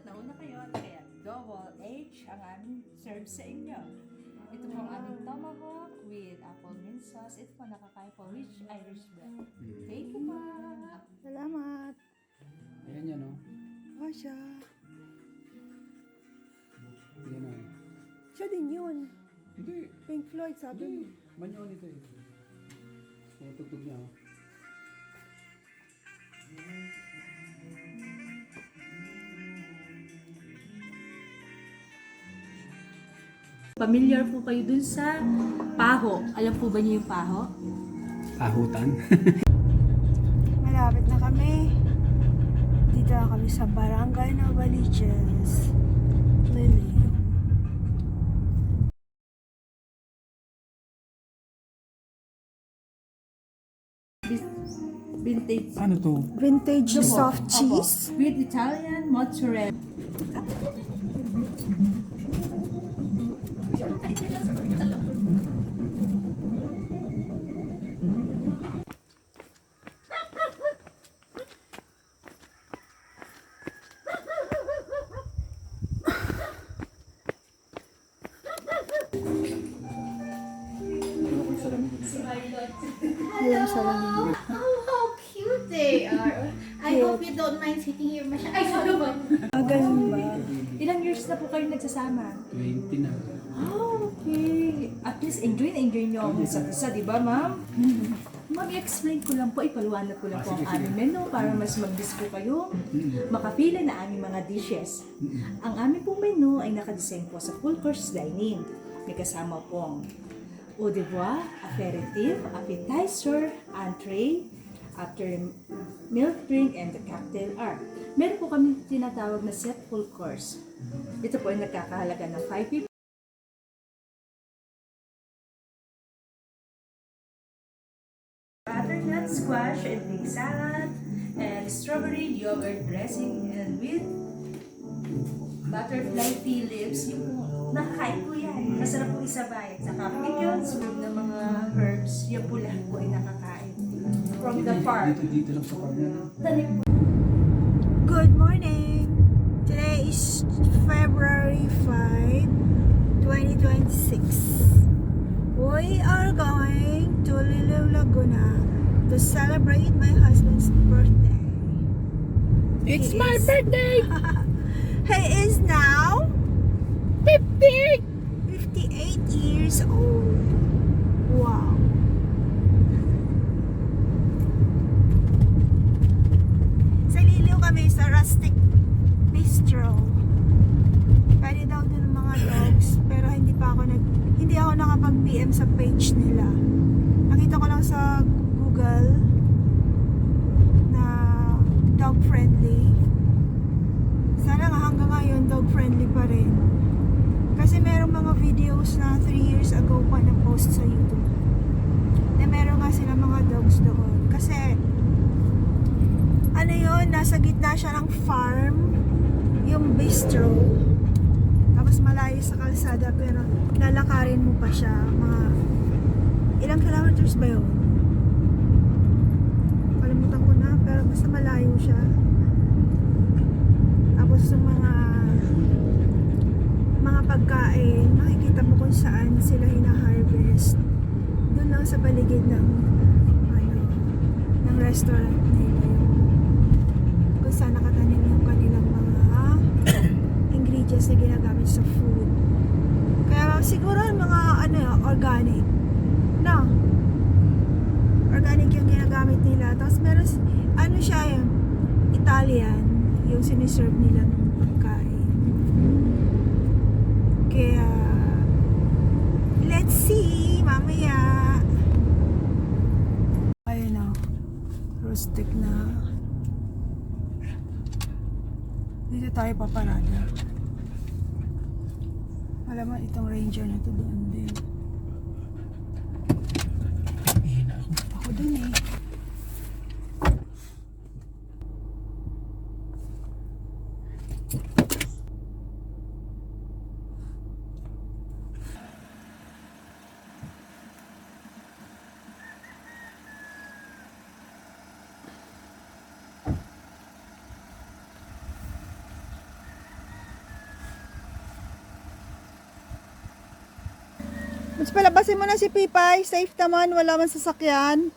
at nauna kayo at kaya double H ang aming serve sa inyo. Ito po ang aming tomahawk with apple mint sauce. Ito po nakakain po rich Irish bread. Thank you po. Salamat. Ayan yan, no? Siya. Ayan na. Siya din yun. Hindi. Pink Floyd, sabi mo. Manyo nito eh. Kaya tugtog niya, oh. Familiar po kayo dun sa paho. Alam po ba niyo yung paho? Pahutan. Malapit na kami. Dito na kami sa Barangay Novaliches. Lily. Vintage. Ano to? Vintage Ito po. soft Opo. cheese. With Italian mozzarella. Ayan sa lamin. Oh, how cute they are. I hope you don't mind sitting here. Ay, sorry ba? Ganun ba? Ilang years na po kayo nagsasama? 20 na. Oh, okay. At least enjoy nyo ang isa't isa, di ba, ma'am? Ma'am, i-explain ko lang po, ipaliwanag ko lang po ang aming menu para mas mag-dish po kayo, makapila na aming mga dishes. Ang aming pong menu ay nakadesign po sa full course dining. May kasama pong eau de bois, aperitif, appetizer, entree, after milk drink, and the cocktail art. Meron po kami tinatawag na set full course. Ito po ay nagkakahalaga ng 550. Butternut squash and pig salad, and strawberry yogurt dressing, and with butterfly tea leaves. Yung po, nakakain ko yan. Masarap po isabay. Saka pickles, na mga herbs, yung po lahat po ay nakakain. From the farm. Dito lang sa farm na. Tanim po. Good morning! Today is February 5, 2026. We are going to Liliw Laguna to celebrate my husband's birthday. It's He my is- birthday! He is now 58 years old. Wow. Sa Liliw kami sa Rustic Bistro. Pwede daw din ng mga dogs, pero hindi ako nakapag-PM sa page nila. Nakita ko lang sa Google na dog friendly. Sana nga hanggang ngayon dog friendly pa rin. Kasi merong mga videos na 3 years ago pa na post sa YouTube. Na meron nga sila mga dogs doon. Kasi ano yun, nasa gitna siya ng farm, yung bistro. Tapos malayo sa kalsada pero lalakarin mo pa siya. Mga ilang kilometers ba yun? Kalimutan ko na, pero basta malayo siya. Tapos yung mga pagkain, makikita mo kung saan sila hina-harvest. Doon lang sa paligid ng restaurant nila kung saan nakatanim yung kanilang mga ingredients na ginagamit sa food. Kaya siguro mga organic. No. Organic yung ginagamit nila. Tapos meron siya yung Italian yung siniserve nila ng pagkain. Kaya let's see mamaya. Ayun na. Rustic na. Dito tayo paparada. Alam mo, itong ranger na to doon din. Ako dun eh. Mas palabasin mo na si Pipay. Safe naman, wala man sasakyan.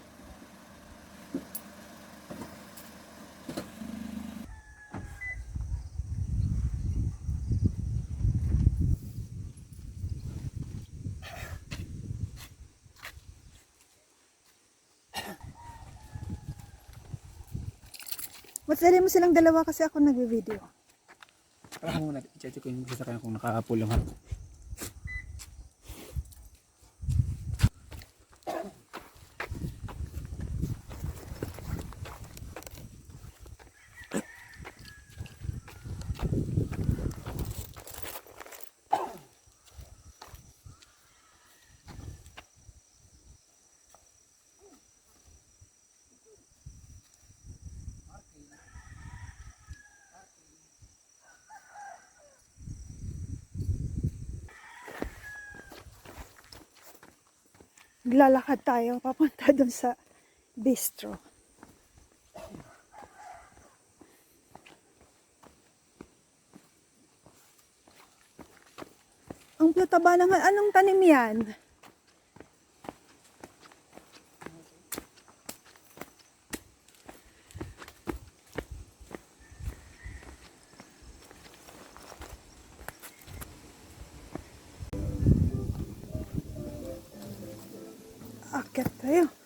Ba't dali mo silang dalawa kasi ako nag-video? Para muna, i-check ko yung sasakyan kung naka-pull yung harap. Naglalakad tayo papunta doon sa bistro. Ang tataba ng anong tanim yan? Akyat tayo.